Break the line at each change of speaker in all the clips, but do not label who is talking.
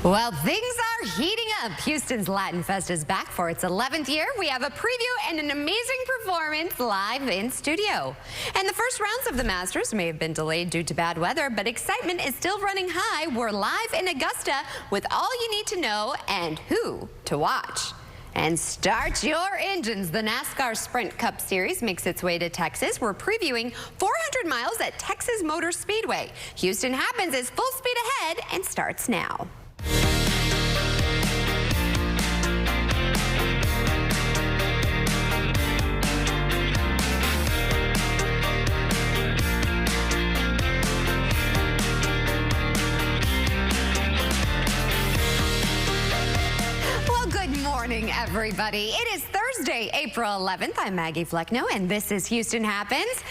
Well, things are heating up. Houston's Latin Fest is back for its 11th year. We have a preview and an amazing performance live in studio. And the first rounds of the Masters may have been delayed due to bad weather, but excitement is still running high. We're live in Augusta with all you need to know and who to watch. And start your engines. The NASCAR Sprint Cup Series makes its way to Texas. We're previewing 400 miles at Texas Motor Speedway. Houston Happens is full speed ahead and starts now. Good morning, everybody. It is Thursday, April 11th. I'm Maggie Flecknoe, and this is Houston Happens.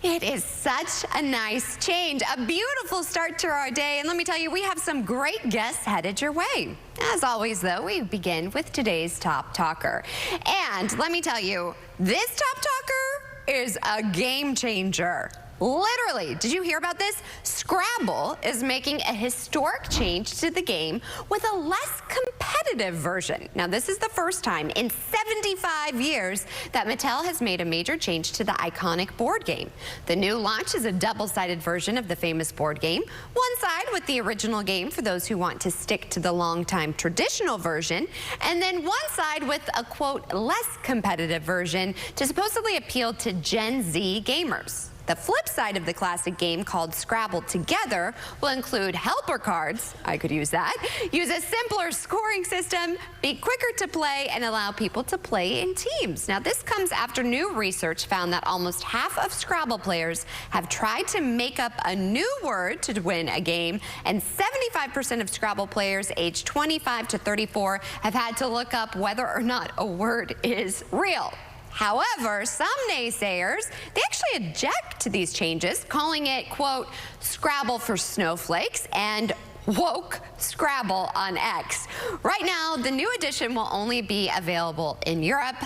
It is such a nice change, a beautiful start to our day. And let me tell you, we have some great guests headed your way. As always, though, we begin with today's Top Talker. And let me tell you, this Top Talker is a game changer. Literally, did you hear about this? Scrabble is making a historic change to the game with a less competitive version. Now, this is the first time in 75 years that Mattel has made a major change to the iconic board game. The new launch is a double-sided version of the famous board game. One side with the original game for those who want to stick to the long-time traditional version, and then one side with a, quote, less competitive version to supposedly appeal to Gen Z gamers. The flip side of the classic game, called Scrabble Together, will include helper cards, I could use that, use a simpler scoring system, be quicker to play, and allow people to play in teams. Now, this comes after new research found that almost half of Scrabble players have tried to make up a new word to win a game, and 75% of Scrabble players aged 25 to 34 have had to look up whether or not a word is real. However, some naysayers, they actually object to these changes, calling it, quote, Scrabble for snowflakes and woke Scrabble on X. Right now, the new edition will only be available in Europe.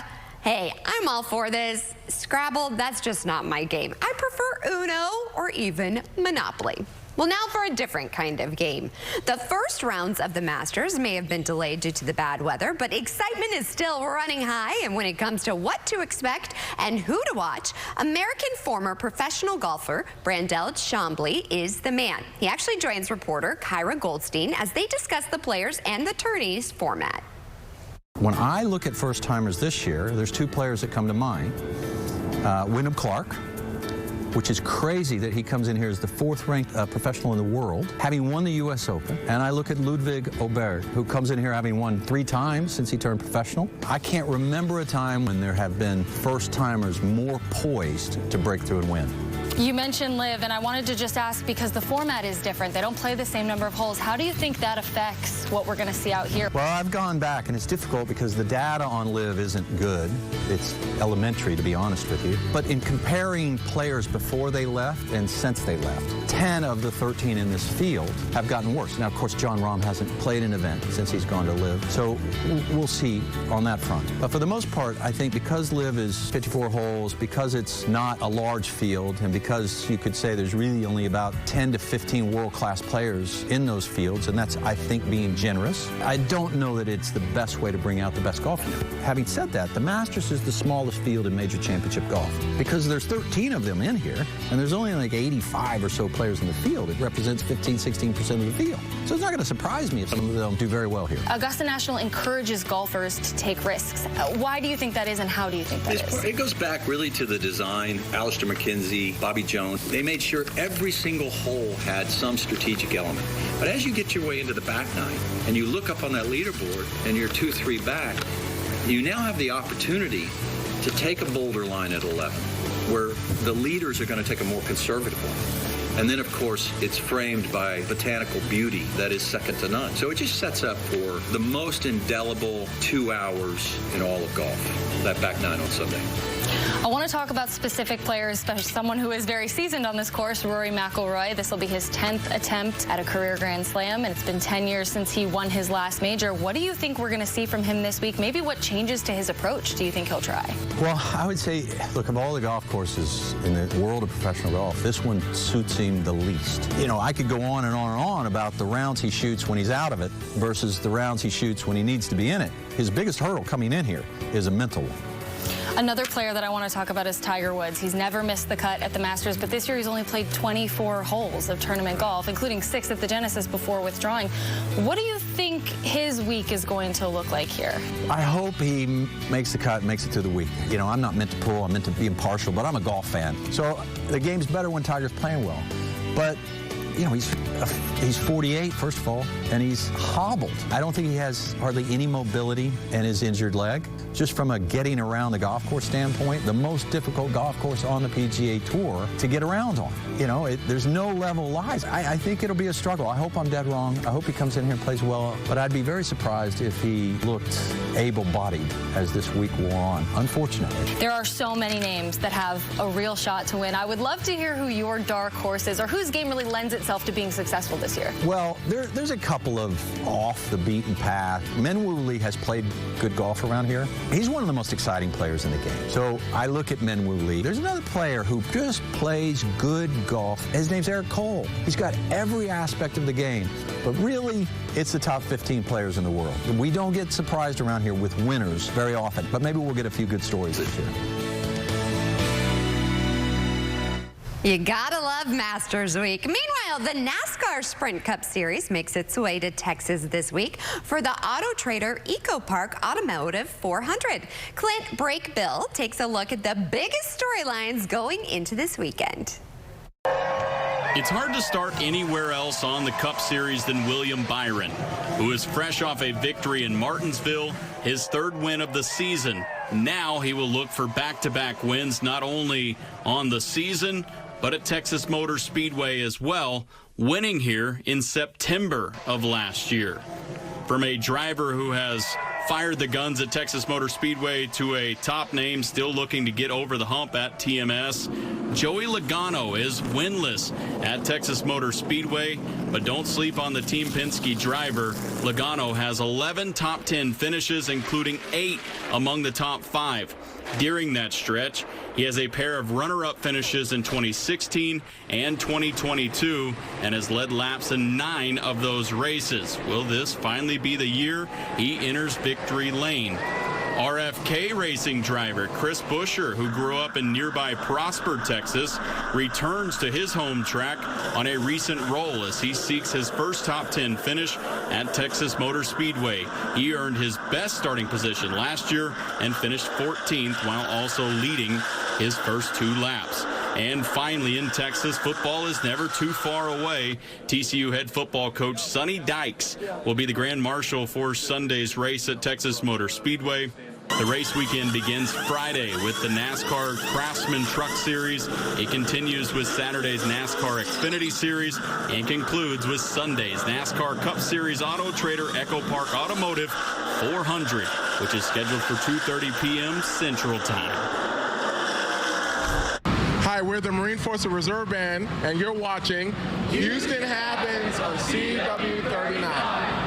Hey, I'm all for this. Scrabble, that's just not my game. I prefer Uno or even Monopoly. Well, now for a different kind of game. The first rounds of the Masters may have been delayed due to the bad weather, but excitement is still running high. And when it comes to what to expect and who to watch, American former professional golfer Brandel Chambly is the man. He actually joins reporter Kyra Goldstein as they discuss the players and the tourney's format.
When I look at first-timers this year, there's two players that come to mind. Wyndham Clark, which is crazy that he comes in here as the fourth-ranked professional in the world, having won the U.S. Open. And I look at Ludwig Aubert, who comes in here having won 3 times since he turned professional. I can't remember a time when there have been first-timers more poised to break through and win.
You mentioned LIV, and I wanted to just ask, because the format is different, they don't play the same number of holes. How do you think that affects what we're going to see out here?
Well, I've gone back, and it's difficult because the data on LIV isn't good. It's elementary, to be honest with you. But in comparing players before they left and since they left, 10 of the 13 in this field have gotten worse. Now, of course, Jon Rahm hasn't played an event since he's gone to LIV, so we'll see on that front. But for the most part, I think because LIV is 54 holes, because it's not a large field, and because you could say there's really only about 10 to 15 world-class players in those fields, and that's, I think, being generous. I don't know that it's the best way to bring out the best golfers. Having said that, the Masters is the smallest field in major championship golf. Because there's 13 of them in here, and there's only like 85 or so players in the field. It represents 15–16% of the field. So it's not going to surprise me if some of them do very well here.
Augusta National encourages golfers to take risks. Why do you think that is, and how do you think that is?
It goes back really to the design. Alistair McKenzie, Bobby Jones, they made sure every single hole had some strategic element. But as you get your way into the back nine and you look up on that leaderboard and you're 2-3 back, you now have the opportunity to take a boulder line at 11, where the leaders are going to take a more conservative one. And then, of course, it's framed by botanical beauty that is second to none. So it just sets up for the most indelible 2 hours in all of golf, that back nine on Sunday.
I want to talk about specific players, especially someone who is very seasoned on this course, Rory McIlroy. This will be his 10th attempt at a career Grand Slam, and it's been 10 years since he won his last major. What do you think we're going to see from him this week? Maybe what changes to his approach do you think he'll try?
Well, I would say, look, of all the golf courses in the world of professional golf, this one suits him the least. You know, I could go on and on and on about the rounds he shoots when he's out of it versus the rounds he shoots when he needs to be in it. His biggest hurdle coming in here is a mental one.
Another player that I want to talk about is Tiger Woods. He's never missed the cut at the Masters, but this year he's only played 24 holes of tournament golf, including 6 at the Genesis before withdrawing. What do you think his week is going to look like here? I
hope he makes the cut, makes it through the week. You know, I'm not meant to pull, I'm meant to be impartial, but I'm a golf fan. So the game's better when Tiger's playing well. But you know, he's 48, first of all, and he's hobbled. I don't think he has hardly any mobility in his injured leg. Just from a getting around the golf course standpoint, the most difficult golf course on the PGA Tour to get around on. You know, there's no level lies. I think it'll be a struggle. I hope I'm dead wrong. I hope he comes in here and plays well, but I'd be very surprised if he looked able-bodied as this week wore on, unfortunately.
There are so many names that have a real shot to win. I would love to hear who your dark horse is or whose game really lends itself to being successful this year.
Well, there's a couple of off the beaten path. Minwoo Lee has played good golf around here. He's one of the most exciting players in the game. So I look at Minwoo Lee. There's another player who just plays good golf. His name's Eric Cole. He's got every aspect of the game, but really, it's the top 15 players in the world. We don't get surprised around here with winners very often, but maybe we'll get a few good stories this year.
You gotta love Masters Week. Meanwhile, the NASCAR Sprint Cup Series makes its way to Texas this week for the Auto Trader EcoPark Automotive 400. Clint Brakebill takes a look at the biggest storylines going into this weekend.
It's hard to start anywhere else on the Cup Series than William Byron, who is fresh off a victory in Martinsville, his 3rd win of the season. Now he will look for back-to-back wins, not only on the season, but at Texas Motor Speedway as well, winning here in September of last year. From a driver who has fired the guns at Texas Motor Speedway to a top name still looking to get over the hump at TMS, Joey Logano is winless at Texas Motor Speedway, but don't sleep on the Team Penske driver. Logano has 11 top 10 finishes, including 8 among the top 5. During that stretch, he has a pair of runner-up finishes in 2016 and 2022 and has led laps in 9 of those races. Will this finally be the year he enters victory lane? RFK Racing driver Chris Buescher, who grew up in nearby Prosper, Texas, returns to his home track on a recent roll as he seeks his first top 10 finish at Texas Motor Speedway. He earned his best starting position last year and finished 14th while also leading his first 2 laps. And finally, in Texas, football is never too far away. TCU head football coach Sonny Dykes will be the grand marshal for Sunday's race at Texas Motor Speedway. The race weekend begins Friday with the NASCAR Craftsman Truck Series. It continues with Saturday's NASCAR Xfinity Series and concludes with Sunday's NASCAR Cup Series Auto Trader EcoPark Automotive 400, which is scheduled for 2:30 p.m. Central Time.
Hi, we're the Marine Force Reserve Band, and you're watching Houston Happens on CW39.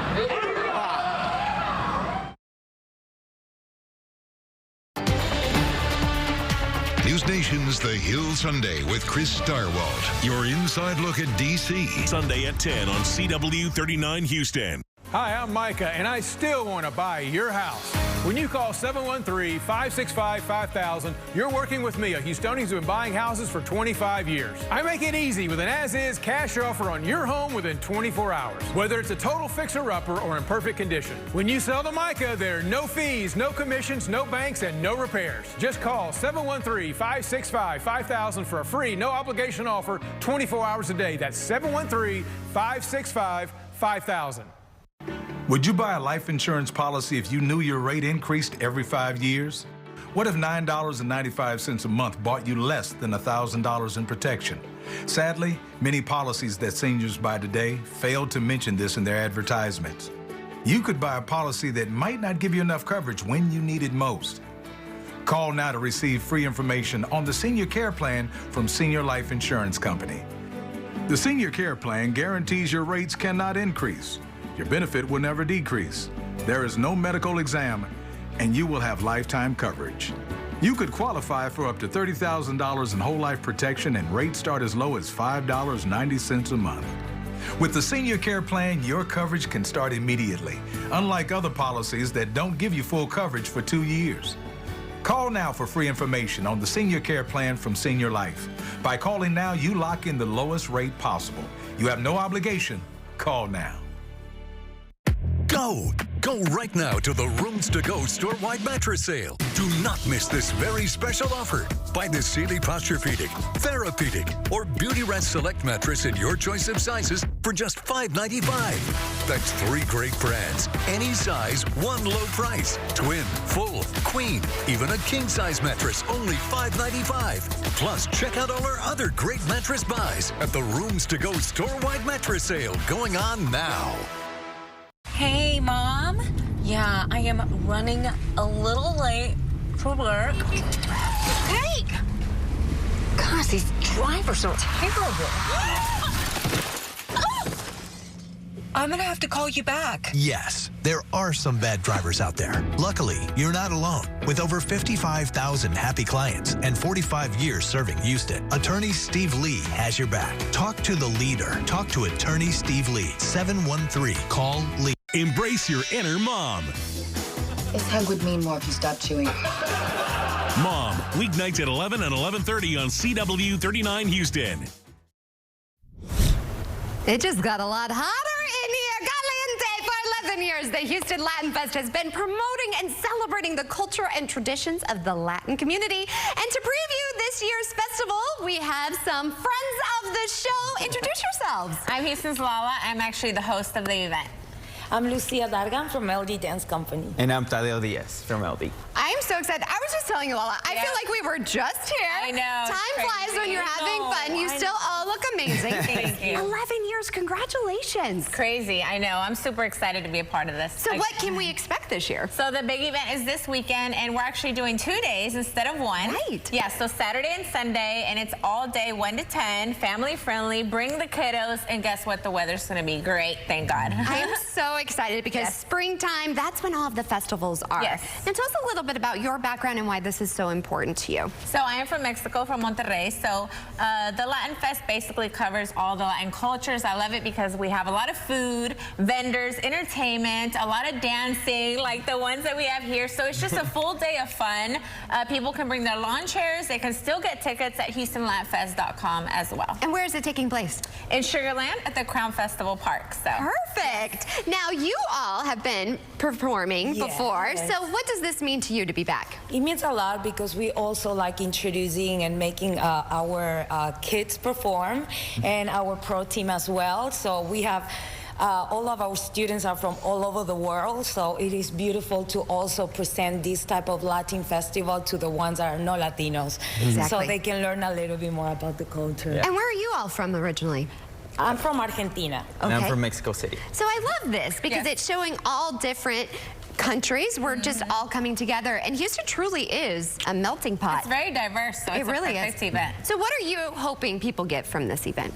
News Nation's The Hill Sunday with Chris Starwalt. Your inside look at D.C.
Sunday at 10 on CW39 Houston.
Hi, I'm Micah, and I still want to buy your house. When you call 713-565-5000, you're working with me, a Houstonian who's been buying houses for 25 years. I make it easy with an as-is cash offer on your home within 24 hours, whether it's a total fixer-upper or in perfect condition. When you sell to Micah, there are no fees, no commissions, no banks, and no repairs. Just call 713-565-5000 for a free, no-obligation offer 24 hours a day. That's 713-565-5000.
Would you buy a life insurance policy if you knew your rate increased every 5 years? What if $9.95 a month bought you less than $1,000 in protection? Sadly, many policies that seniors buy today fail to mention this in their advertisements. You could buy a policy that might not give you enough coverage when you need it most. Call now to receive free information on the Senior Care Plan from Senior Life Insurance Company. The Senior Care Plan guarantees your rates cannot increase. Your benefit will never decrease. There is no medical exam, and you will have lifetime coverage. You could qualify for up to $30,000 in whole life protection, and rates start as low as $5.90 a month. With the Senior Care Plan, your coverage can start immediately, unlike other policies that don't give you full coverage for 2 years. Call now for free information on the Senior Care Plan from Senior Life. By calling now, you lock in the lowest rate possible. You have no obligation. Call now.
Go right now to the Rooms to Go store-wide mattress sale. Do not miss this very special offer. Buy the Sealy Posturepedic, Therapedic, or Beautyrest Select mattress in your choice of sizes for just $5.95. That's 3 great brands, any size, one low price. Twin, full, queen, even a king-size mattress, only $5.95. Plus, check out all our other great mattress buys at the Rooms to Go store-wide mattress sale going on now.
Hey, Mom. Yeah, I am running a little late for work. Hey! Gosh, these drivers are terrible. I'm gonna have to call you back.
Yes, there are some bad drivers out there. Luckily, you're not alone. With over 55,000 happy clients and 45 years serving Houston, Attorney Steve Lee has your back. Talk to the leader. Talk to Attorney Steve Lee. 713-CALL-LEE.
Embrace your inner mom.
This hug would mean more if you stopped chewing.
Mom, weeknights at 11 and 11:30 on CW 39 Houston.
It just got a lot hotter in here. Caliente. For 11 years, the Houston Latin Fest has been promoting and celebrating the culture and traditions of the Latin community. And to preview this year's festival, we have some friends of the show. Introduce yourselves.
I'm Houston's Lala. I'm actually the host of the event.
I'm Lucia Dargan from LD Dance Company.
And I'm Tadeo Diaz from LD.
I'm so excited. I was just telling you, Lala, I feel like we were just here.
I know.
Time flies when you're having fun. You still all look amazing.
Thank you.
11 years. Congratulations.
Crazy. I know. I'm super excited to be a part of this.
So what can we expect this year?
So the big event is this weekend, and we're actually doing 2 days instead of 1.
Right.
Yeah, so Saturday and Sunday, and it's all day 1 to 10, family friendly. Bring the kiddos, and guess what? The weather's going to be great. Thank God.
I am so excited because springtime, that's when all of the festivals are.
Yes.
Now tell us a little bit about your background and why this is so important to you.
So I am from Mexico, from Monterrey. So the Latin Fest basically covers all the Latin cultures. I love it because we have a lot of food, vendors, entertainment, a lot of dancing, like the ones that we have here. So it's just a full day of fun. People can bring their lawn chairs. They can still get tickets at HoustonLatFest.com as well.
And where is it taking place?
In Sugar Land at the Crown Festival Park. So
perfect. Now you all have been performing before. So what does this mean to you to be back?
It means a lot because we also like introducing and making our kids perform and our pro team as well. So we have all of our students are from all over the world, so it is beautiful to also present this type of Latin festival to the ones that are not Latinos.
Exactly.
So they can learn a little bit more about the culture.
And where are you all from originally?
I'm from Argentina.
And I'm from Mexico City.
So I love this because it's showing all different countries. We're just all coming together, and Houston truly is a melting pot.
It's very diverse, so it's
really
a perfect
is.
event.
So what are you hoping people get from this event?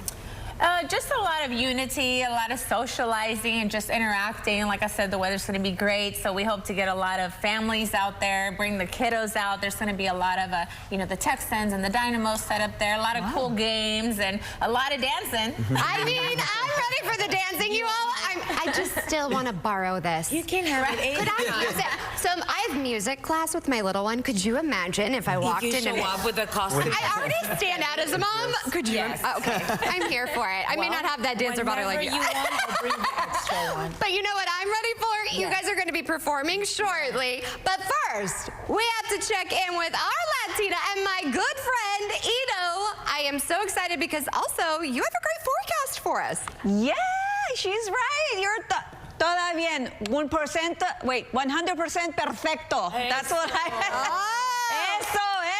Just a lot of unity, a lot of socializing and just interacting. Like I said, the weather's going to be great, so we hope to get a lot of families out there, bring the kiddos out. There's going to be a lot of, you know, the Texans and the Dynamos set up there, a lot of cool games and a lot of dancing.
I mean, I'm ready for the dancing. You all, I just still want to borrow this.
You can have it.
Could I use it? So I have music class with my little one. Could you imagine if I walked in and
show up with a costume?
I already stand out as a mom. Could you?
Yes.
Okay, I'm here for it. I may not have that dancer body like you.
Whenever you want, I'll bring the extra one.
But you know what I'm ready for? You guys are going to be performing shortly. But first, we have to check in with our Latina and my good friend, Ito. I am so excited because also you have a great forecast for us.
Yeah, she's right. You're toda bien. 1%, wait, 100% perfecto. That's what I...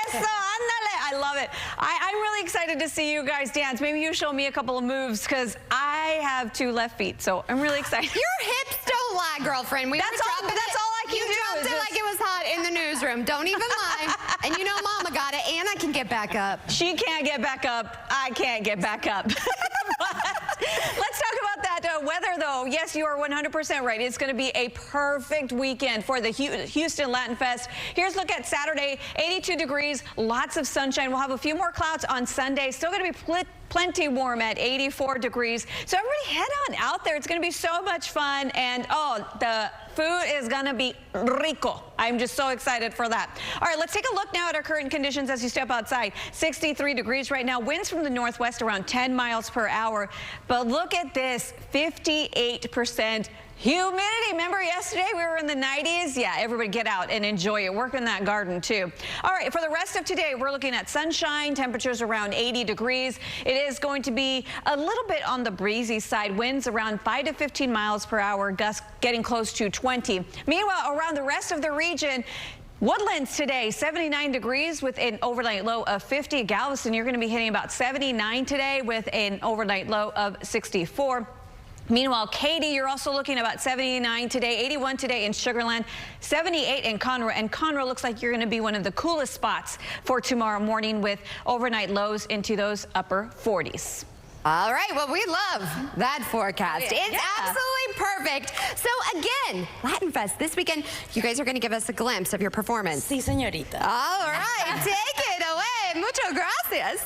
Eso, ándale. I love it. I'm really excited to see you guys dance. Maybe you show me a couple of moves because I have 2 left feet, so I'm really excited.
Your hips don't lie, girlfriend.
That's all I I can
You
do
dropped
is
it like it was hot in the newsroom. Don't even lie. And you know Mama got it, and I can get back up.
She can't get back up. I can't get back up. Let's talk about that weather, though. Yes, you are 100% right. It's going to be a perfect weekend for the Houston Latin Fest. Here's a look at Saturday, 82 degrees, lots of sunshine. We'll have a few more clouds on Sunday. Still going to be plenty warm at 84 degrees. So everybody head on out there. It's going to be so much fun. And, oh, the food is going to be rico. I'm just so excited for that. All right, let's take a look now at our current conditions as you step outside. 63 degrees right now. Winds from the northwest around 10 miles per hour. But look at this, 58% humidity. Remember yesterday we were in the 90s? Yeah, everybody get out and enjoy it. Work in that garden too. All right, for the rest of today, we're looking at sunshine, temperatures around 80 degrees. It is going to be a little bit on the breezy side. Winds around 5 to 15 miles per hour, gusts getting close to 20. Meanwhile, around the rest of the region, Woodlands today, 79 degrees with an overnight low of 50. Galveston, you're going to be hitting about 79 today with an overnight low of 64. Meanwhile, Katy, you're also looking about 79 today, 81 today in Sugar Land, 78 in Conroe. And Conroe looks like you're going to be one of the coolest spots for tomorrow morning with overnight lows into those upper 40s.
All right, well, we love that forecast. It's absolutely perfect. So again, Latin Fest this weekend, you guys are going to give us a glimpse of your performance.
Sí, señorita.
All right, take it away. Muchas gracias.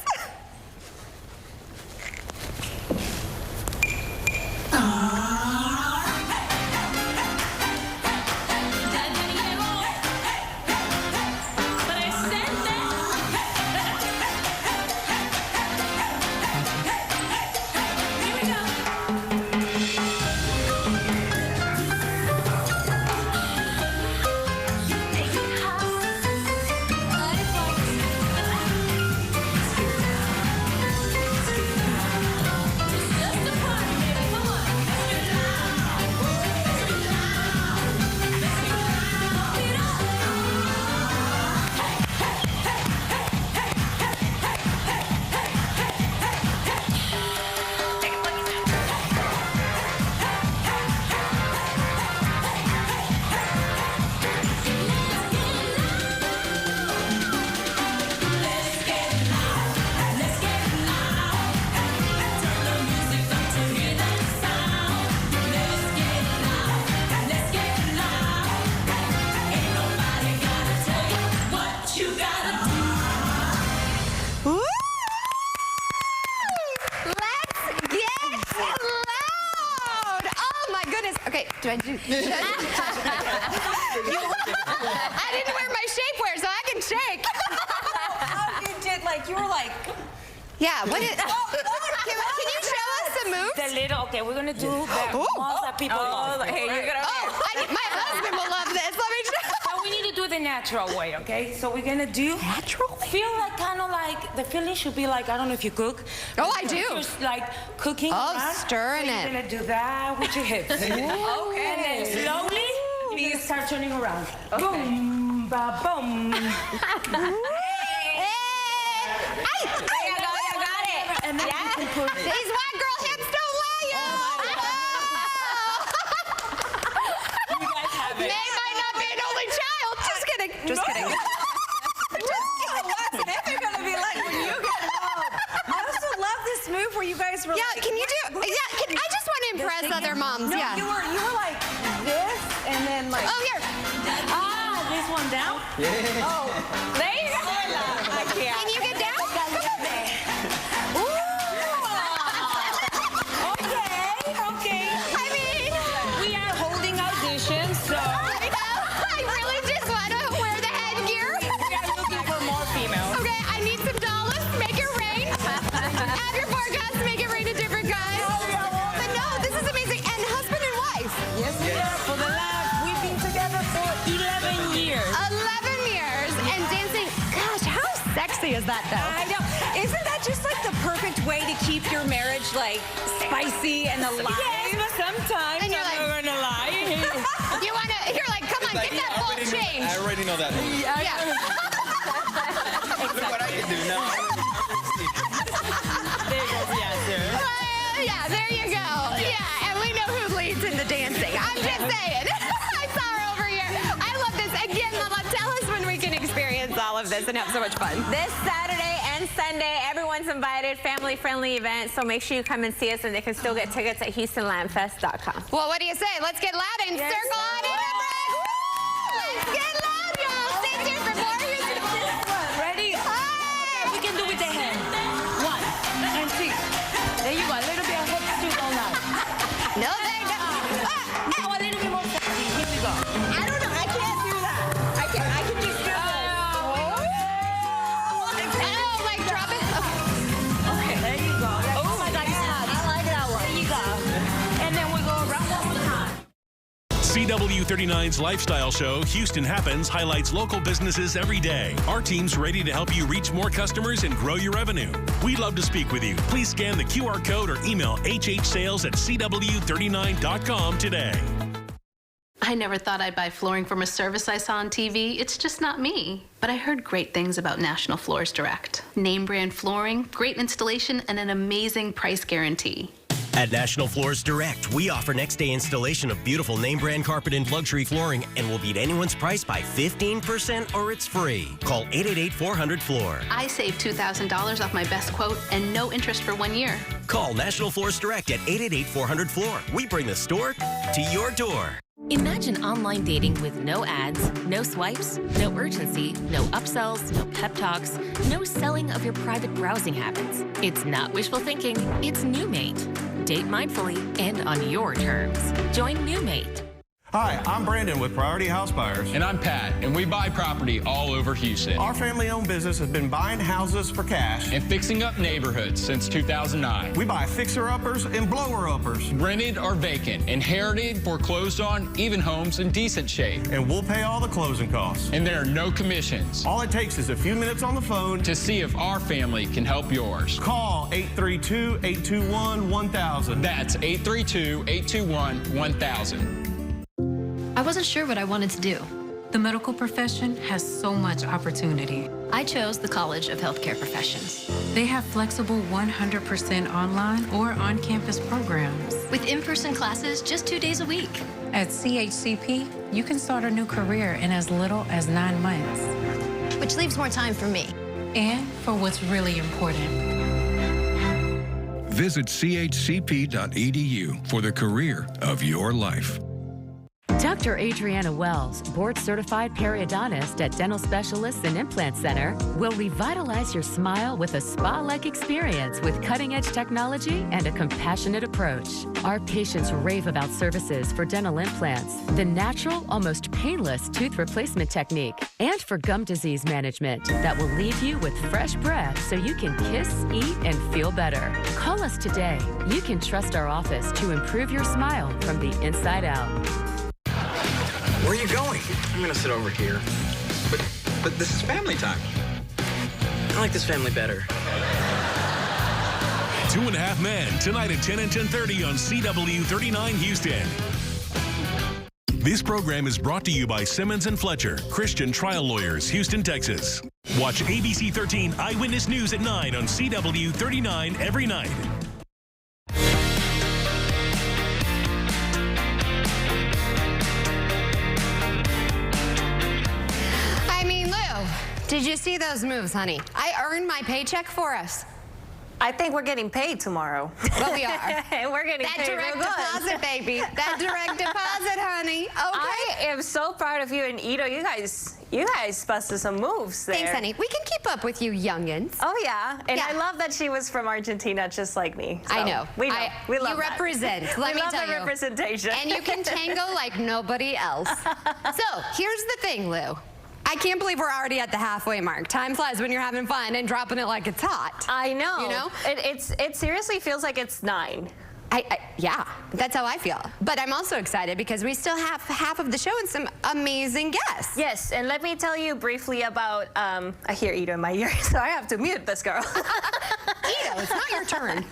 Okay, do I do? I didn't wear my shapewear, so I can shake.
Oh, you did you were like.
Yeah, what is? Can you show us the moves?
The little. Okay, we're gonna do the ones that people love.
Hey, you're gonna. My husband will love this. Let me show.
So we need to do the natural way, okay? So we're gonna do
natural.
Feel like kind of like the feeling should be like I don't know if you cook.
Oh, I do.
Just like cooking.
Oh,
around.
stirring
so
it.
You're gonna do that with your hips. Okay. And then slowly you start turning around. Okay. Boom, ba boom. And then you can put it.
These white girl hips don't lie, y'all.
You guys have it.
May might not be an only child. Just kidding. Just kidding.
What's it gonna be like when you get home? I also love this move where you guys were.
Yeah,
like,
can you do? Yeah, I just want to impress other moms.
No,
Yeah.
you were like this, and then like.
Oh, here.
This one down.
Yeah. Oh, there you go. I can't.
Can you get down?
Okay.
I mean,
we are holding auditions, so.
I really just want to wear the headgear.
We are looking for more females.
Okay, I need some dollars. Make it rain. Have your forecast. Make it rain to different guys. But no, this is amazing. And husband and wife.
Yes, we are. For the last, we've been together for 11 years.
11 years and dancing. Gosh, how sexy is that, though?
I know. Isn't that just like the perfect way to keep your marriage like spicy and alive?
Yes, but sometimes
And you're
I'm not gonna lie.
You want to, you're like, come on, get that ball change.
I already know that.
Yeah.
Look what I can do now.
There goes the answer.
Yeah, there you go. Yeah, and we know who leads in the dancing. I'm just saying. I saw her over here. this and have so much fun.
This Saturday and Sunday, everyone's invited, family-friendly event, so make sure you come and see us, and they can still get tickets at HoustonLandFest.com.
Well, what do you say? Let's get loud and
Yes.
circle on in the break. Let's get loud, y'all. Stay tuned for more Houston.
Ready?
Hi.
We can do with the hand. 1 and 2. There you go. A little bit of hip too, don't lie.
No, they don't.
Now a little bit more sexy. Here we go.
I don't know. I can't do that. I can just do this.
Oh, like drop it.
Okay, there you go. Oh my God, it's hot. I like that one. There you go. And then we go around one more time.
CW39's lifestyle show, Houston Happens, highlights local businesses every day. Our team's ready to help you reach more customers and grow your revenue. We'd love to speak with you. Please scan the QR code or email hhsales@cw39.com today.
I never thought I'd buy flooring from a service I saw on TV. It's just not me. But I heard great things about National Floors Direct. Name brand flooring, great installation, and an amazing price guarantee.
At National Floors Direct, we offer next-day installation of beautiful name-brand carpet and luxury flooring, and will beat anyone's price by 15% or it's free. Call 888-400-FLOOR.
I saved $2,000 off my best quote and no interest for 1 year.
Call National Floors Direct at 888-400-FLOOR. We bring the store to your door.
Imagine online dating with no ads, no swipes, no urgency, no upsells, no pep talks, no selling of your private browsing habits. It's not wishful thinking, it's NewMate. Date mindfully and on your terms. Join NewMate.
Hi, I'm Brandon with Priority House Buyers.
And I'm Pat, and we buy property all over Houston.
Our family-owned business has been buying houses for cash
and fixing up neighborhoods since 2009.
We buy fixer-uppers and blower-uppers.
Rented or vacant, inherited, foreclosed on, even homes in decent shape.
And we'll pay all the closing costs.
And there are no commissions.
All it takes is a few minutes on the phone
to see if our family can help yours.
Call 832-821-1000.
That's 832-821-1000.
I wasn't sure what I wanted to do. The medical profession has so much opportunity. I chose the College of Healthcare Professions. They have flexible 100% online or on-campus programs. With in-person classes just 2 days a week. At CHCP, you can start a new career in as little as 9 months. Which leaves more time for me. And for what's really important.
Visit chcp.edu for the career of your life.
Dr. Adriana Wells, board-certified periodontist at Dental Specialists and Implant Center, will revitalize your smile with a spa-like experience with cutting-edge technology and a compassionate approach. Our patients rave about services for dental implants, the natural, almost painless tooth replacement technique, and for gum disease management that will leave you with fresh breath so you can kiss, eat, and feel better. Call us today. You can trust our office to improve your smile from the inside out.
Where are you going? I'm gonna sit over here. But this is family time. I like this family better.
2.5 Men, tonight at 10 and 10:30 on CW39 Houston. This program is brought to you by Simmons & Fletcher, Christian Trial Lawyers, Houston, Texas. Watch ABC 13 Eyewitness News at 9 on CW39 every night.
Did you see those moves, honey? I earned my paycheck for us.
I think we're getting paid tomorrow.
Well, we are.
We're getting
that
paid
direct
real good.
deposit, baby. That direct deposit, honey. Okay.
I am so proud of you and Ito. You guys busted some moves there.
Thanks, honey. We can keep up with you youngins.
Oh, yeah. And I love that she was from Argentina, just like me. So
I know.
We know. We love
you
that.
represent. Let me
love
tell
the
you.
representation.
And you can tango like nobody else. So, here's the thing, Lou. I can't believe we're already at the halfway mark. Time flies when you're having fun and dropping it like it's hot.
I know.
You know?
It seriously feels like it's 9.
Yeah, that's how I feel. But I'm also excited because we still have half of the show and some amazing guests.
Yes, and let me tell you briefly about, I hear Ito in my ear, so I have to mute this girl.
Ito, it's not your turn.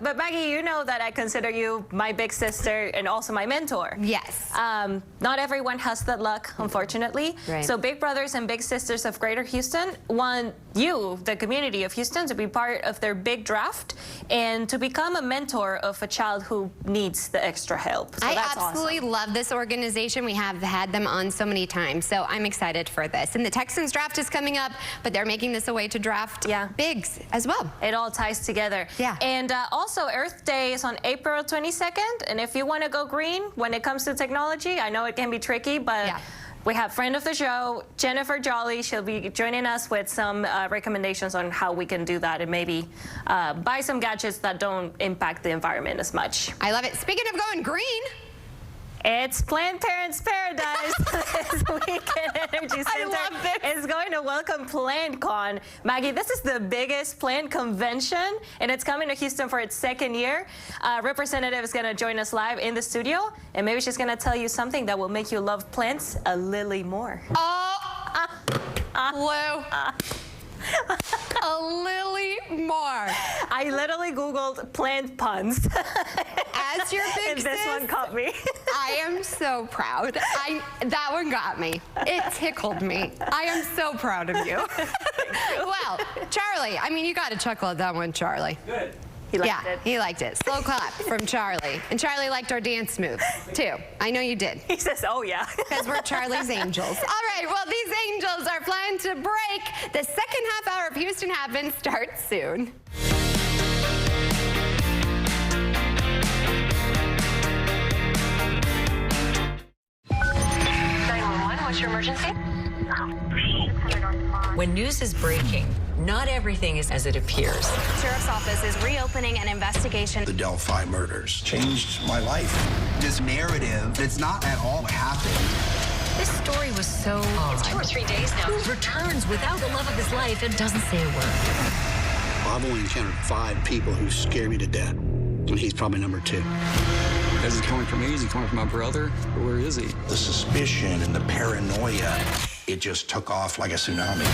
But Maggie, you know that I consider you my big sister and also my mentor.
Yes.
Not everyone has that luck, unfortunately.
Right.
So Big Brothers and Big Sisters of Greater Houston won
you, the community of Houston, to be part of their big draft and to become a mentor of a child who needs the extra help. So
I
that's
absolutely
awesome.
love this organization. We have had them on so many times, so I'm excited for this. And the Texans draft is coming up, but they're making this a way to draft bigs as well.
It all ties together.
Yeah.
And also, Earth Day is on April 22nd. And if you want to go green when it comes to technology, I know it can be tricky, but we have friend of the show, Jennifer Jolly. She'll be joining us with some recommendations on how we can do that and maybe buy some gadgets that don't impact the environment as much.
I love it. Speaking of going green,
it's Planned Parenthood's Paradise this weekend. Energy Center is going to welcome PlannedCon. Maggie, this is the biggest planned convention, and it's coming to Houston for its second year. Representative is going to join us live in the studio, and maybe she's going to tell you something that will make you love plants a little more.
Lou. A lily more.
I literally Googled plant puns.
As your big
and this one caught me.
I am so proud. That one got me. It tickled me. I am so proud of you. Well, Charlie, I mean, you got to chuckle at that one, Charlie.
Good. He liked it.
He liked it. Slow clap from Charlie. And Charlie liked our dance moves, too. I know you did.
He says, oh, yeah.
Because we're Charlie's Angels. All right, well, these Angels are planning to break. The second half hour of Houston Happens starts soon.
911, what's your emergency? When news is breaking, not everything is as it appears.
Sheriff's Office is reopening an investigation.
The Delphi murders changed my life. This narrative, it's not at all what happened.
This story was so odd.
It's 2 or 3 days now.
He returns without the love of his life and doesn't say a word.
I've only encountered 5 people who scare me to death, and he's probably number 2.
Is he coming from me? Is he coming from my brother? Or where is he?
The suspicion and the paranoia, it just took off like a tsunami.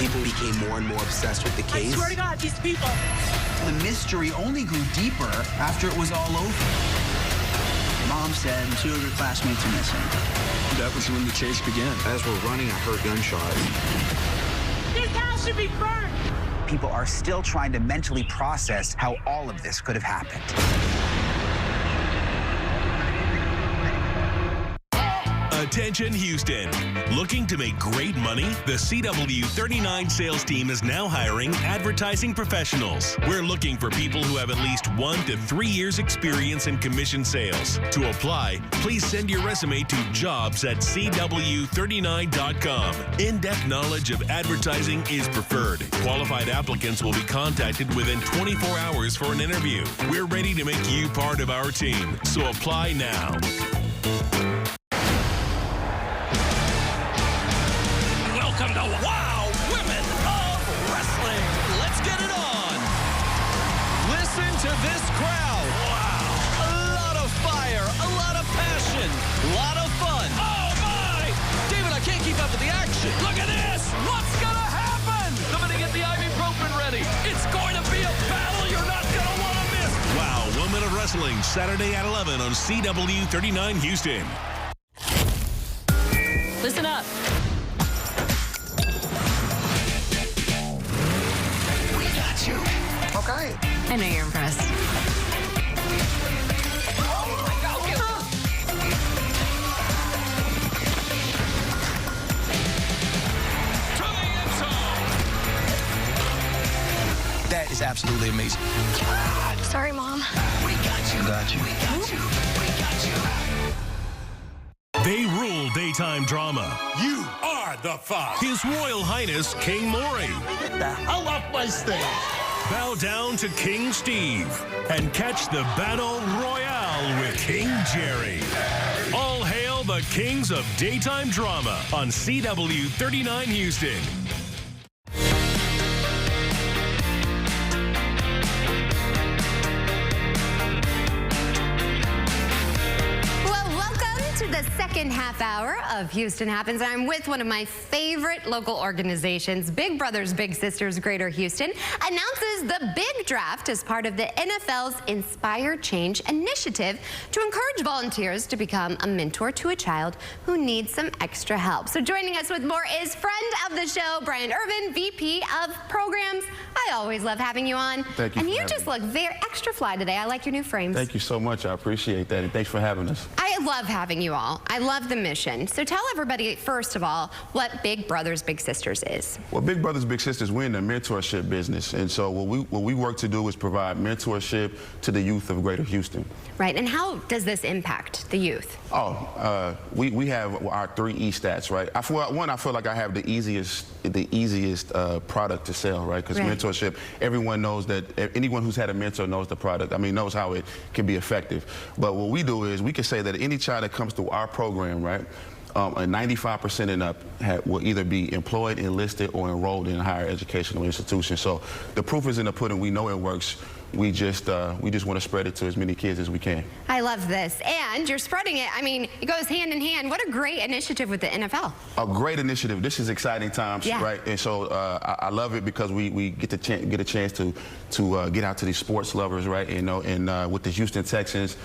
People became more and more obsessed with the case.
I swear to God, these people.
The mystery only grew deeper after it was all over. Mom said 2 of her classmates are missing.
That was when the chase began.
As we're running, I heard gunshots.
This house should be burned.
People are still trying to mentally process how all of this could have happened.
Attention Houston. Looking to make great money? The CW39 sales team is now hiring advertising professionals. We're looking for people who have at least 1 to 3 years experience in commission sales. To apply, please send your resume to jobs@cw39.com. In-depth knowledge of advertising is preferred. Qualified applicants will be contacted within 24 hours for an interview. We're ready to make you part of our team, so apply now.
Welcome to Wow Women of Wrestling. Let's get it on. Listen to this crowd. Wow. A lot of fire, a lot of passion, a lot of fun. Oh, my. David, I can't keep up with the action. Look at this. What's going to happen? Somebody get the ibuprofen ready. It's going to be a battle you're not going to want to miss.
Wow Women of Wrestling, Saturday at 11 on CW39 Houston.
Listen up.
Okay.
I know you're impressed.
That is absolutely amazing.
Sorry, Mom.
We got you. Got you. We got you. We got you.
They rule daytime drama.
You are the Fox.
His Royal Highness King Maury.
Get the hell off my stage.
Bow down to King Steve and catch the Battle Royale with King Jerry. All hail the kings of daytime drama on CW39 Houston.
Well, welcome to the second half hour of Houston Happens. I'm with one of my favorite local organizations. Big Brothers Big Sisters Greater Houston announces the Big Draft as part of the NFL's Inspire Change initiative to encourage volunteers to become a mentor to a child who needs some extra help. So joining us with more is friend of the show, Brian Irvin, VP of Programs. I always love having you on.
Thank you.
And you just look very extra fly today. I like your new frames.
Thank you so much. I appreciate that, and thanks for having us.
I love having you all. I love the mission. So tell everybody, first of all, what Big Brothers Big Sisters is.
Well, Big Brothers Big Sisters, we're in the mentorship business, and so what we work to do is provide mentorship to the youth of Greater Houston.
Right, and how does this impact the youth?
We have our 3 E stats, right? I feel like I have the easiest product to sell, right? Because mentorship, everyone knows that, anyone who's had a mentor knows the product. I mean, knows how it can be effective. But what we do is we can say that any child that comes through our program, right, a 95% and up will either be employed, enlisted, or enrolled in a higher educational institution. So the proof is in the pudding. We know it works. We just want to spread it to as many kids as we can.
I love this. And you're spreading it. I mean, it goes hand in hand. What a great initiative with the NFL.
A great initiative. This is exciting times, right? And so I love it because we get a chance to get out to these sports lovers, right? And with the Houston Texans,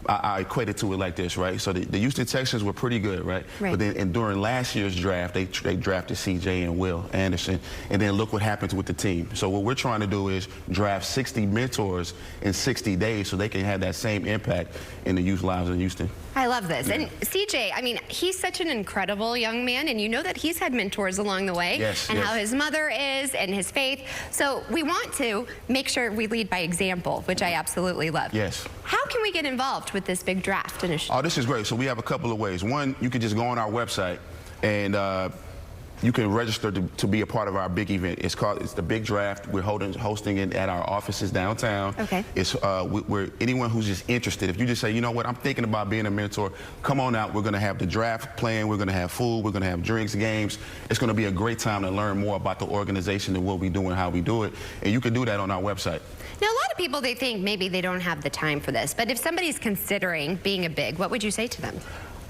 I equate it to it like this, right? So the Houston Texans were pretty good, right? But then and during last year's draft, they drafted CJ and Will Anderson, and then look what happened with the team. So what we're trying to do is draft 60 mentors in 60 days so they can have that same impact in the youth lives in Houston.
I love this. And CJ, I mean, he's such an incredible young man, and you know that he's had mentors along the way, and how his mother is and his faith. So we want to make sure we lead by example, which I absolutely love.
Yes.
How can we get involved with this Big Draft initiative?
Oh, this is great. So we have a couple of ways. One, you can just go on our website and you can register to be a part of our big event. It's the Big Draft. We're hosting it at our offices downtown. Okay. It's we're anyone who's just interested. If you just say, you know what, I'm thinking about being a mentor, come on out. We're going to have the draft playing. We're going to have food. We're going to have drinks, games. It's going to be a great time to learn more about the organization and what we do and how we do it. And you can do that on our website.
Now, a lot of people, they think maybe they don't have the time for this, but if somebody's considering being a big, what would you say to them?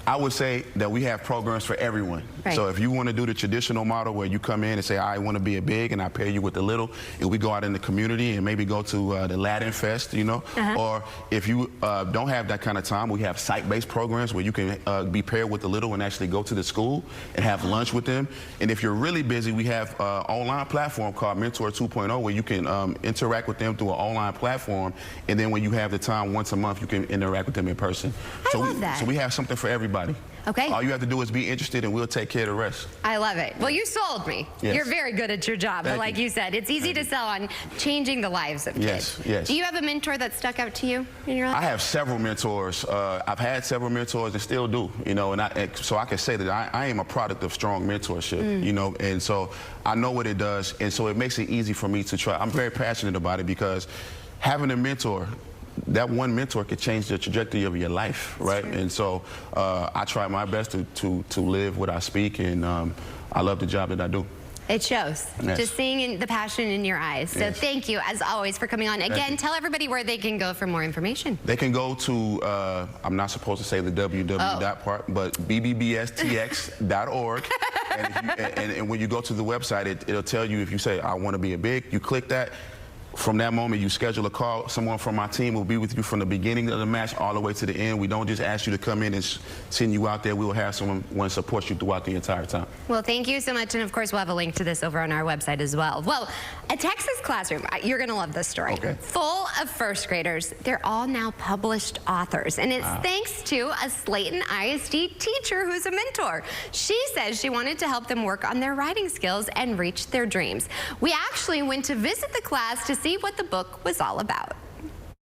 I would say that we have programs for everyone. Right. So if you want to do the traditional model where you come in and say, I want to be a big, and I pair you with the little, and we go out in the community and maybe go to the Latin Fest, you know, or if you don't have that kind of time, we have site-based programs where you can be paired with the little and actually go to the school and have lunch with them. And if you're really busy, we have an online platform called Mentor 2.0 where you can interact with them through an online platform, and then when you have the time once a month, you can interact with them in person.
I love that.
So we have something for everybody.
Okay.
All you have to do is be interested, and we'll take care of the rest.
I love it. Well, you sold me.
Yes.
You're very good at your job. But like you said, it's easy to sell on changing the lives of kids.
Yes.
Do you have a mentor that stuck out to you in your life?
I have several mentors. I've had several mentors and still do, you know, and so I can say that I am a product of strong mentorship, you know, and so I know what it does, and so it makes it easy for me to try. I'm very passionate about it because having a mentor, that one mentor could change the trajectory of your life, right? And so I try my best to live what I speak, and I love the job that I do.
It shows.
Yes.
Just seeing the passion in your eyes. So thank you, as always, for coming on. Again, tell everybody where they can go for more information.
They can go to, I'm not supposed to say the www part, but bbbstx.org. and when you go to the website, it'll tell you, if you say, I want to be a big, you click that. From that moment, you schedule a call. Someone from my team will be with you from the beginning of the match all the way to the end. We don't just ask you to come in and send you out there. We will have someone support you throughout the entire time.
Well, thank you so much. And of course, we'll have a link to this over on our website as well. Well, a Texas classroom, you're going to love this story. Okay. Full of first graders. They're all now published authors. And it's thanks to a Slayton ISD teacher who's a mentor. She says she wanted to help them work on their writing skills and reach their dreams. We actually went to visit the class to see what the book was all about.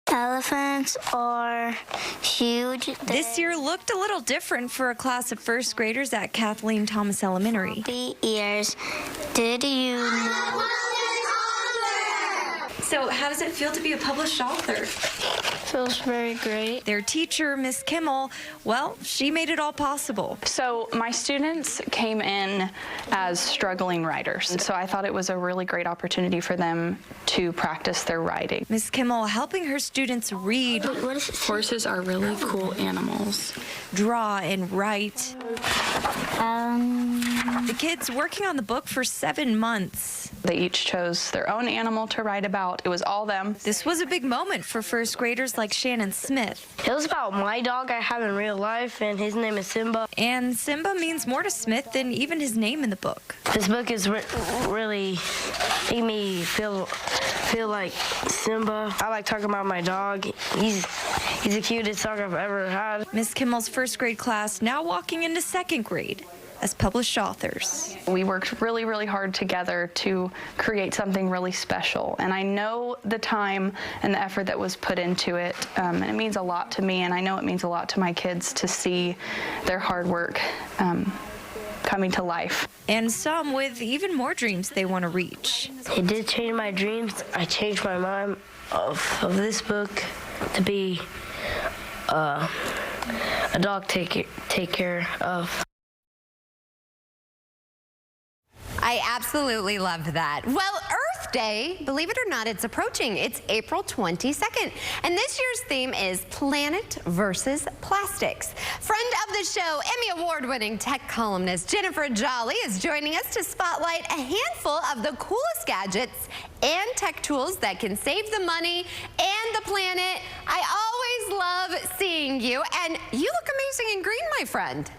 Elephants are huge.
This year looked a little different for a class of first graders at Kathleen Thomas Elementary.
Ears. Did you know?
So how does it feel to be a published author?
Feels very great.
Their teacher, Miss Kimmel, well, she made it all possible.
So my students came in as struggling writers, so I thought it was a really great opportunity for them to practice their writing.
Miss Kimmel helping her students read.
Horses are really cool animals.
Draw and write. The kids working on the book for 7 months.
They each chose their own animal to write about. It was all them.
This was a big moment for first graders like Shannon Smith.
It was about my dog I have in real life, and his name is Simba.
And Simba means more to Smith than even his name in the book.
This book is really made me feel like Simba. I like talking about my dog. He's the cutest dog I've ever had.
Miss Kimmel's first grade class now walking into second grade as published authors.
We worked really, really hard together to create something really special. And I know the time and the effort that was put into it, and it means a lot to me, and I know it means a lot to my kids to see their hard work coming to life.
And some with even more dreams they want to reach.
It did change my dreams. I changed my mind of this book to be a dog take care of.
I absolutely love that. Well, Earth Day, believe it or not, it's approaching. It's April 22nd. And this year's theme is Planet versus Plastics. Friend of the show, Emmy Award-winning tech columnist Jennifer Jolly is joining us to spotlight a handful of the coolest gadgets and tech tools that can save the money and the planet. I always love seeing you, and you look amazing in green, my friend.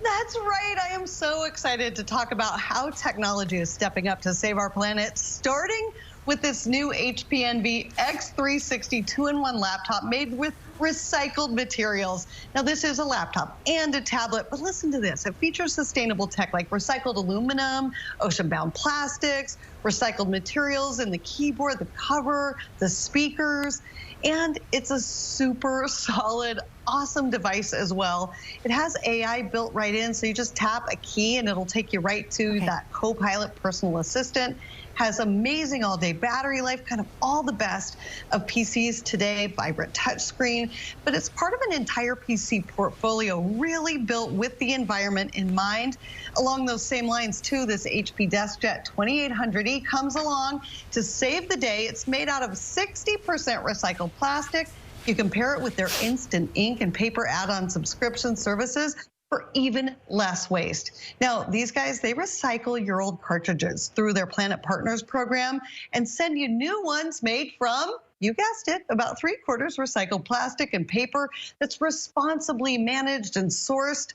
That's right. I am so excited to talk about how technology is stepping up to save our planet, starting with this new HP Envy X360 2-in-1 laptop made with recycled materials. Now, this is a laptop and a tablet, but listen to this. It features sustainable tech like recycled aluminum, ocean-bound plastics, recycled materials in the keyboard, the cover, the speakers, and it's a super solid, awesome device as well. It has AI built right in, so you just tap a key and it'll take you right to that Copilot personal assistant. Has amazing all-day battery life, kind of all the best of PCs today, vibrant touchscreen, but it's part of an entire PC portfolio really built with the environment in mind. Along those same lines too, this HP DeskJet 2800E comes along to save the day. It's made out of 60% recycled plastic. You can pair it with their instant ink and paper add-on subscription services for even less waste. Now, these guys, they recycle your old cartridges through their Planet Partners program and send you new ones made from, you guessed it, about 3/4 recycled plastic and paper that's responsibly managed and sourced.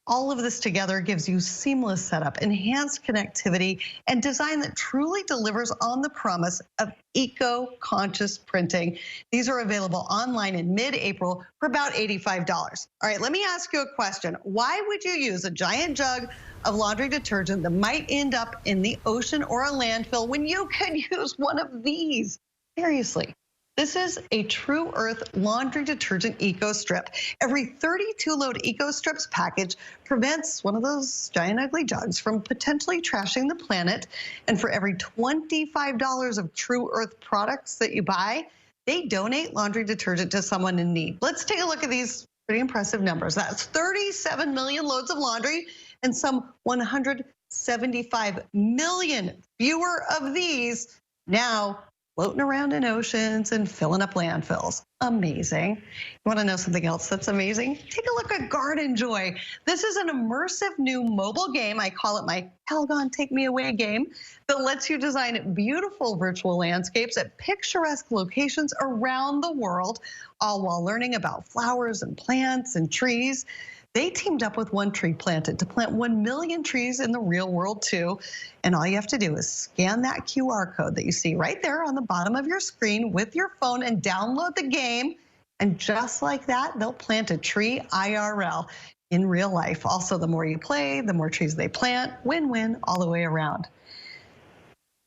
All of this together gives you seamless setup, enhanced connectivity, and design that truly delivers on the promise of eco-conscious printing. These are available online in mid-April for about $85. All right, let me ask you a question. Why would you use a giant jug of laundry detergent that might end up in the ocean or a landfill when you could use one of these? Seriously. This is a True Earth laundry detergent Eco Strip. Every 32-load Eco Strips package prevents one of those giant ugly jugs from potentially trashing the planet. And for every $25 of True Earth products that you buy, they donate laundry detergent to someone in need. Let's take a look at these pretty impressive numbers. That's 37 million loads of laundry and some 175 million fewer of these now floating around in oceans and filling up landfills. Amazing. You want to know something else that's amazing? Take a look at Garden Joy. This is an immersive new mobile game. I call it my Helgon Take Me Away game that lets you design beautiful virtual landscapes at picturesque locations around the world, all while learning about flowers and plants and trees. They teamed up with One Tree Planted to plant 1 million trees in the real world too. And all you have to do is scan that QR code that you see right there on the bottom of your screen with your phone and download the game. And just like that, they'll plant a tree IRL in real life. Also, the more you play, the more trees they plant. Win-win all the way around.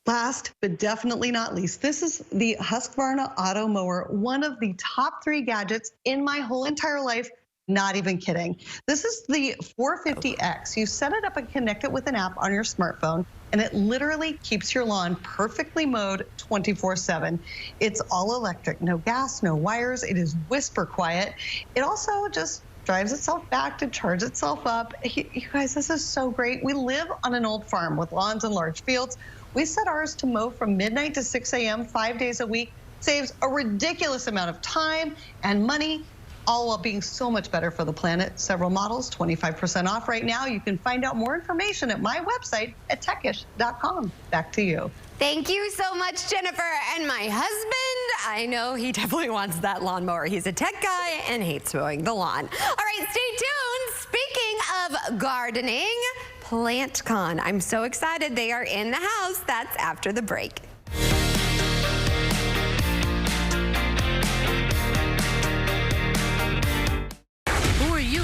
Last, but definitely not least, this is the Husqvarna Auto Mower, one of the top 3 gadgets in my whole entire life Not even kidding. This is the 450X. You set it up and connect it with an app on your smartphone, and it literally keeps your lawn perfectly mowed 24/7. It's all electric, no gas, no wires. It is whisper quiet. It also just drives itself back to charge itself up. You guys, this is so great. We live on an old farm with lawns and large fields. We set ours to mow from midnight to 6 a.m. 5 days a week. Saves a ridiculous amount of time and money, all while being so much better for the planet. Several models, 25% off right now. You can find out more information at my website at techish.com. Back to you.
Thank you so much, Jennifer. And my husband, I know he definitely wants that lawnmower. He's a tech guy and hates mowing the lawn. All right, stay tuned. Speaking of gardening, PlantCon. I'm so excited. They are in the house. That's after the break.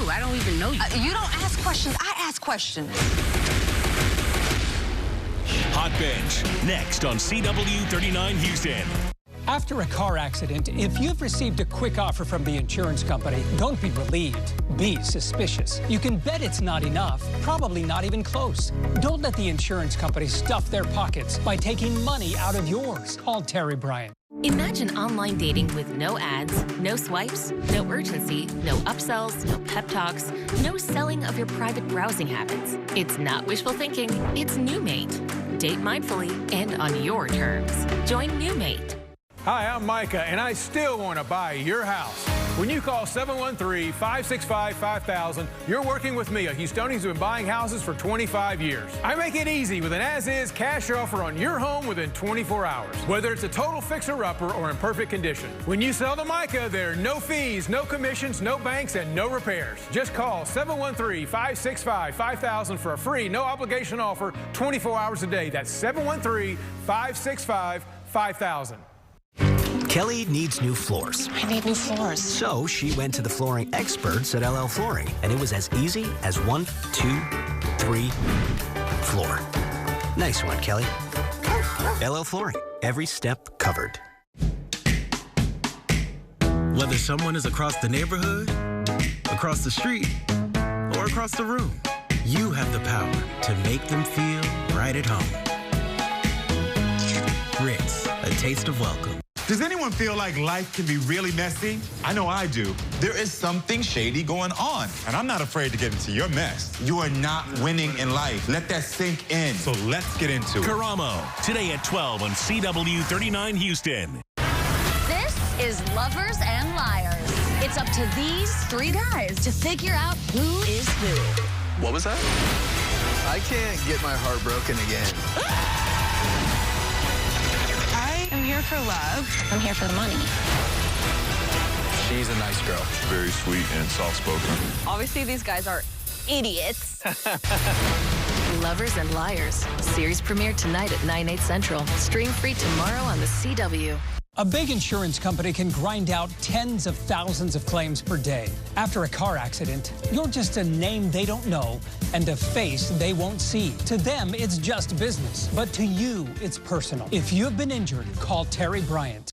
I don't even know you. You don't ask questions. I ask questions.
Hot Bench, next on CW39 Houston.
After a car accident, if you've received a quick offer from the insurance company, don't be relieved. Be suspicious. You can bet it's not enough, probably not even close. Don't let the insurance company stuff their pockets by taking money out of yours. Call Terry Bryant.
Imagine online dating with no ads, no swipes, no urgency, no upsells, no pep talks, no selling of your private browsing habits. It's not wishful thinking, it's NewMate. Date mindfully and on your terms. Join NewMate.
Hi, I'm Micah, and I still want to buy your house. When you call 713-565-5000, you're working with me, a Houstonian who's been buying houses for 25 years. I make it easy with an as-is cash offer on your home within 24 hours, whether it's a total fixer-upper or in perfect condition. When you sell to Micah, there are no fees, no commissions, no banks, and no repairs. Just call 713-565-5000 for a free, no-obligation offer 24 hours a day. That's 713-565-5000.
Kelly needs new floors.
I need new floors.
So she went to the flooring experts at LL Flooring, and it was as easy as 1, 2, 3, floor. Nice one, Kelly. LL Flooring, every step covered.
Whether someone is across the neighborhood, across the street, or across the room, you have the power to make them feel right at home. Ritz, a taste of welcome.
Does anyone feel like life can be really messy? I know I do. There is something shady going on, and I'm not afraid to get into your mess. You are not winning in life. Let that sink in. So let's get into it.
Karamo, today at 12 on CW39 Houston.
This is Lovers and Liars. It's up to these three guys to figure out who is who.
What was that? I can't get my heart broken again.
I'm here for love. I'm here for the money.
She's a nice girl.
Very sweet and soft-spoken.
Obviously, these guys are idiots.
Lovers and Liars. Series premiere tonight at 9/8 Central. Stream free tomorrow on the CW.
A big insurance company can grind out tens of thousands of claims per day. After a car accident, you're just a name they don't know and a face they won't see. To them, it's just business, but to you, it's personal. If you've been injured, call Terry Bryant.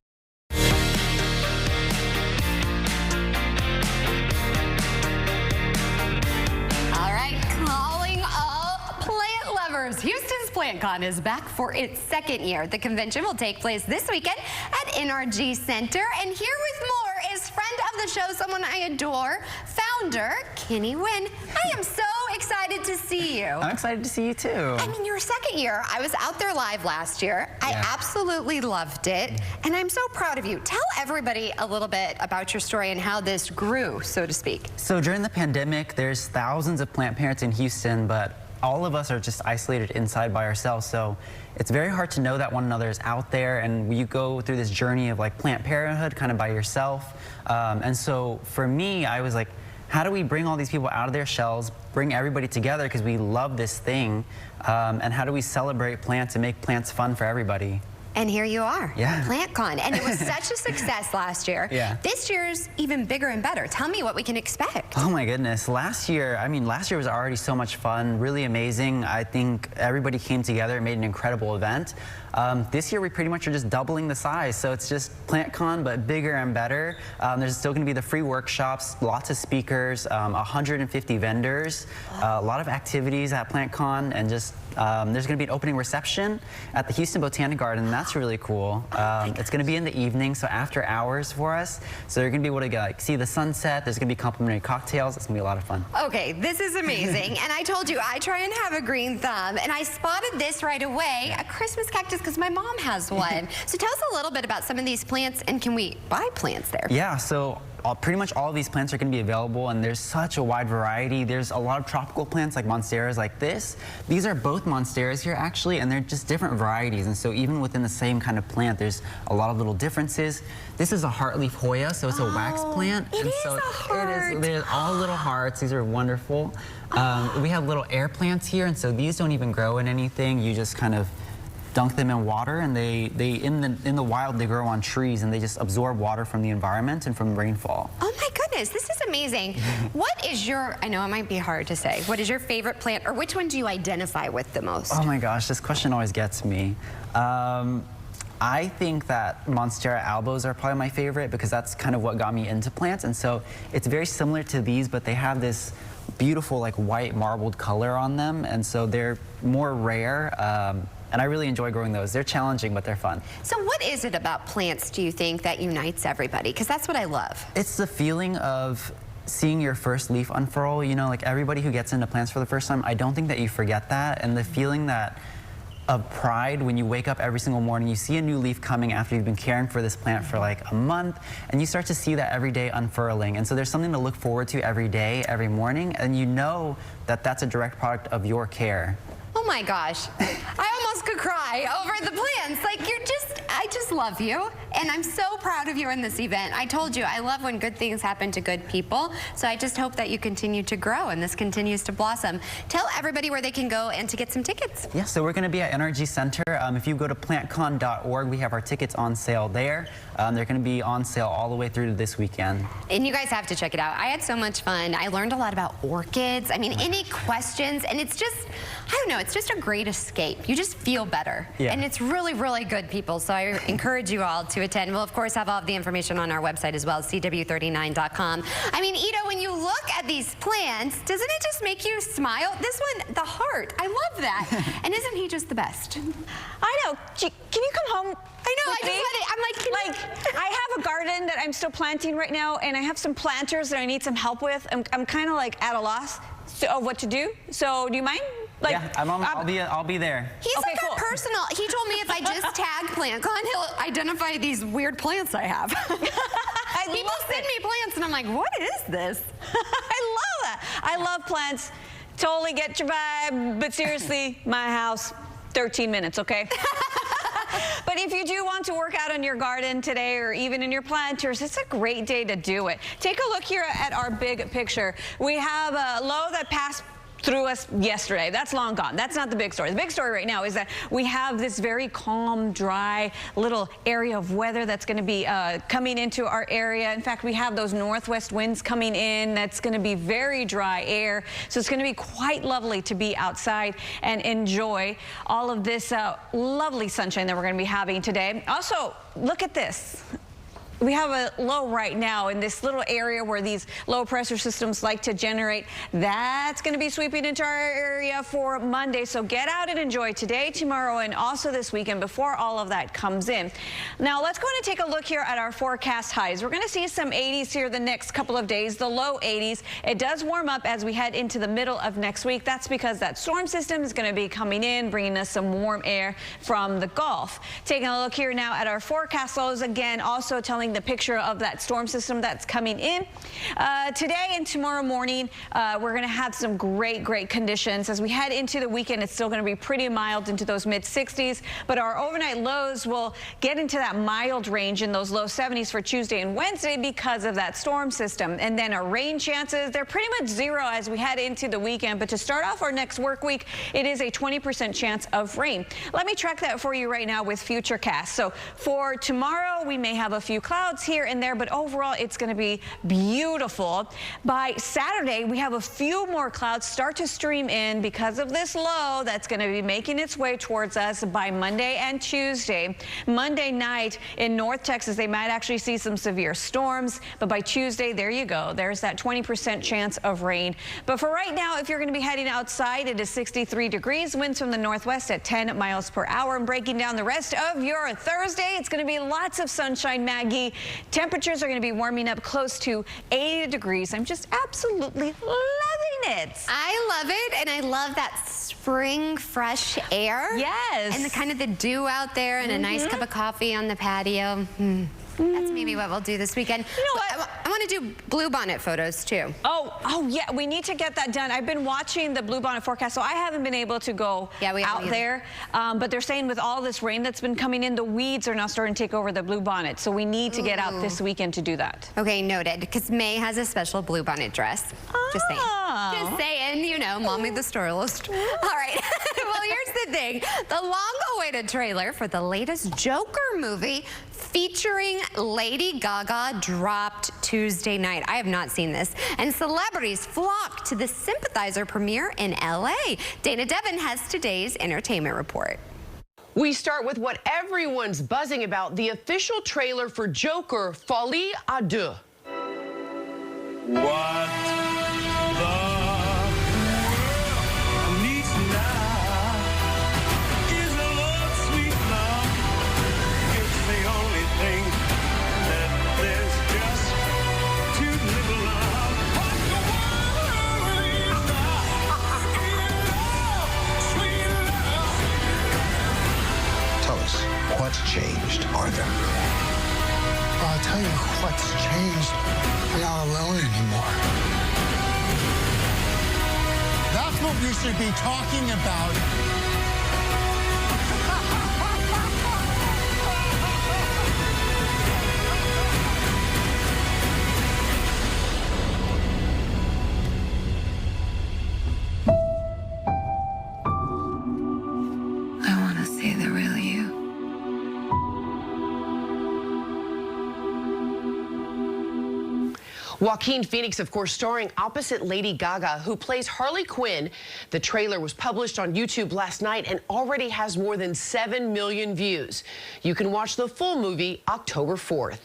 All right, calling all plant lovers. Houston's PlantCon is back for its second year. The convention will take place this weekend at NRG Center. And here with more is friend of the show, someone I adore, founder Kenny Wynn. I am so excited to see you.
I'm excited to see you too.
I mean, your second year. I was out there live last year. I absolutely loved it. And I'm so proud of you. Tell everybody a little bit about your story and how this grew, so to speak.
So during the pandemic, there's thousands of plant parents in Houston, but all of us are just isolated inside by ourselves. So it's very hard to know that one another is out there, and you go through this journey of like plant parenthood kind of by yourself. And so for me, I was like, how do we bring all these people out of their shells, bring everybody together because we love this thing, and how do we celebrate plants and make plants fun for everybody?
And here you are,
Yeah.
PlantCon. And it was such a success last year.
Yeah.
This year's even bigger and better. Tell me what we can expect.
Oh my goodness. Last year was already so much fun, really amazing. I think everybody came together and made an incredible event. This year we pretty much are just doubling the size. So it's just PlantCon, but bigger and better. There's still going to be the free workshops, lots of speakers, 150 vendors, a lot of activities at PlantCon, and just there's going to be an opening reception at the Houston Botanic Garden, and that's really cool. It's going to be in the evening, so after hours for us. So you're going to be able to see the sunset. There's going to be complimentary cocktails. It's going to be a lot of fun.
Okay, this is amazing. And I told you, I try and have a green thumb, and I spotted this right away, a Christmas cactus, because my mom has one. So tell us a little bit about some of these plants, and can we buy plants there?
Yeah, so pretty much all of these plants are going to be available, and there's such a wide variety. There's a lot of tropical plants like monsteras like this. These are both monsteras here actually, and they're just different varieties, and so even within the same kind of plant there's a lot of little differences. This is a heartleaf Hoya, so it's a wax plant.
It is a heart.
They're all little hearts. These are wonderful. We have little air plants here, and so these don't even grow in anything. You just kind of dunk them in water, and they in the wild they grow on trees, and they just absorb water from the environment and from rainfall.
Oh my goodness, this is amazing. What is your, I know it might be hard to say, what is your favorite plant, or which one do you identify with the most?
Oh my gosh, this question always gets me. I think that Monstera albos are probably my favorite, because that's kind of what got me into plants, and so it's very similar to these, but they have this beautiful like white marbled color on them, and so they're more rare. And I really enjoy growing those. They're challenging, but they're fun.
So what is it about plants, do you think, that unites everybody? Because that's what I love.
It's the feeling of seeing your first leaf unfurl. You know, like everybody who gets into plants for the first time, I don't think that you forget that. And the feeling of pride when you wake up every single morning, you see a new leaf coming after you've been caring for this plant for like a month, and you start to see that every day unfurling. And so there's something to look forward to every day, every morning, and you know that that's a direct product of your care.
Oh my gosh, I almost could cry over the plants. Like I just love you, and I'm so proud of you in this event. I told you, I love when good things happen to good people, so I just hope that you continue to grow and this continues to blossom. Tell everybody where they can go and to get some tickets.
Yeah, so we're going to be at NRG Center. If you go to plantcon.org, we have our tickets on sale there. They're going to be on sale all the way through to this weekend.
And you guys have to check it out. I had so much fun. I learned a lot about orchids. I mean, any questions, and it's just, I don't know, it's just a great escape. You just feel better.
Yeah.
And it's really, really good, people. So I encourage you all to attend. We'll, of course, have all of the information on our website as well, CW39.com. I mean, Ito, when you look at these plants, doesn't it just make you smile? This one, the heart, I love that. And isn't he just the best?
I know. Can you come home?
I know, I just let it, I'm
like, I have a garden that I'm still planting right now, and I have some planters that I need some help with. I'm kind of like at a loss of what to do. So do you mind? Like,
yeah, I'll be there.
He's okay, like a personal. He told me if I just tag PlantCon, he'll identify these weird plants I have. People send me plants, and I'm like, what is this?
I love that. I love plants. Totally get your vibe, but seriously, my house, 13 minutes, okay? But if you do want to work out in your garden today, or even in your planters, it's a great day to do it. Take a look here at our big picture. We have a low that passed through us yesterday. That's long gone. That's not the big story. The big story right now is that we have this very calm, dry little area of weather that's going to be coming into our area. In fact, we have those northwest winds coming in. That's going to be very dry air. So it's going to be quite lovely to be outside and enjoy all of this lovely sunshine that we're going to be having today. Also, look at this. We have a low right now in this little area where these low pressure systems like to generate. That's going to be sweeping into our area for Monday. So get out and enjoy today, tomorrow, and also this weekend before all of that comes in. Now let's go ahead and take a look here at our forecast highs. We're going to see some 80s here the next couple of days, the low 80s. It does warm up as we head into the middle of next week. That's because that storm system is going to be coming in, bringing us some warm air from the Gulf. Taking a look here now at our forecast lows, again, also telling showing the picture of that storm system that's coming in. Today and tomorrow morning, we're going to have some great conditions. As we head into the weekend, it's still going to be pretty mild into those mid-60s, but our overnight lows will get into that mild range in those low 70s for Tuesday and Wednesday because of that storm system. And then our rain chances, they're pretty much zero as we head into the weekend. But to start off our next work week, it is a 20% chance of rain. Let me track that for you right now with Futurecast. So for tomorrow, we may have a few clouds here and there, but overall, it's going to be beautiful. By Saturday, we have a few more clouds start to stream in because of this low that's going to be making its way towards us by Monday and Tuesday. Monday night in North Texas, they might actually see some severe storms, but by Tuesday, there you go. There's that 20% chance of rain. But for right now, if you're going to be heading outside, it is 63 degrees, winds from the northwest at 10 miles per hour. And breaking down the rest of your Thursday, it's going to be lots of sunshine, Maggie. Temperatures are going to be warming up close to 80 degrees. I'm just absolutely loving it.
I love it, and I love that spring fresh air.
Yes.
And the kind of the dew out there and a nice cup of coffee on the patio. That's maybe what we'll do this weekend.
You know what?
I want to do bluebonnet photos too.
Oh yeah, we need to get that done. I've been watching the bluebonnet forecast, so I haven't been able to go out there. But they're saying with all this rain that's been coming in, the weeds are now starting to take over the bluebonnet. So we need to get out this weekend to do that.
Okay, noted. Because May has a special bluebonnet dress. Just saying. Just saying, you know, mommy the stylist. All right. Well, here's the thing. The long-awaited trailer for the latest Joker movie featuring Lady Gaga dropped Tuesday night. I have not seen this. And celebrities flocked to the Sympathizer premiere in LA. Dana Devin has today's entertainment report.
We start with what everyone's buzzing about, the official trailer for Joker, Folie à Deux.
What the needs now is a love, sweet love. It's the only thing that there's just to live love. What the world is sweet love.
Tell us, what's changed, Arthur?
I'll tell you what's changed. I'm not alone anymore. That's what we should be talking about.
I want to see the real you.
Joaquin Phoenix, of course, starring opposite Lady Gaga, who plays Harley Quinn. The trailer was published on YouTube last night and already has more than 7 million views. You can watch the full movie October 4th.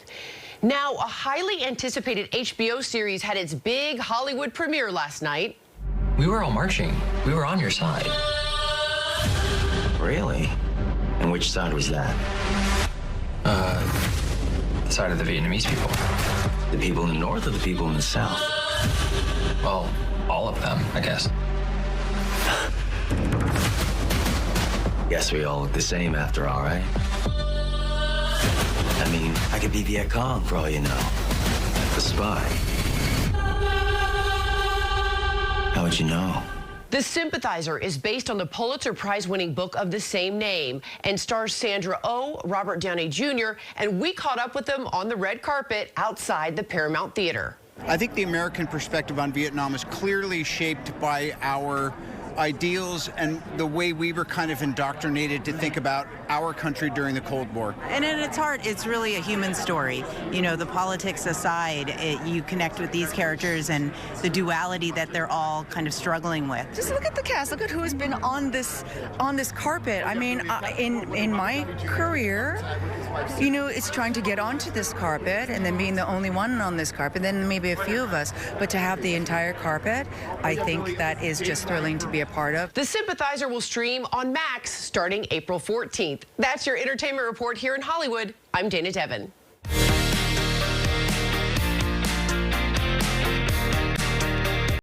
Now, a highly anticipated HBO series had its big Hollywood premiere last night.
We were all marching. We were on your side.
Really? And which side was that?
The side of the Vietnamese people.
The people in the north or the people in the south?
Well, all of them, I guess.
Guess we all look the same after all, right? I mean, I could be Viet Cong for all you know. A spy. How would you know?
The Sympathizer is based on the Pulitzer Prize-winning book of the same name and stars Sandra Oh, Robert Downey Jr., and we caught up with them on the red carpet outside the Paramount Theater.
I think the American perspective on Vietnam is clearly shaped by our ideals and the way we were kind of indoctrinated to think about our country during the Cold War.
And at its heart, it's really a human story. You know, the politics aside, you connect with these characters and the duality that they're all kind of struggling with.
Just look at the cast. Look at who has been on this carpet. I mean, in my career, you know, it's trying to get onto this carpet and then being the only one on this carpet, then maybe a few of us, but to have the entire carpet, I think that is just thrilling to be a part of.
The Sympathizer will stream on Max starting April 14th. That's your entertainment report here in Hollywood. I'm Dana Devin.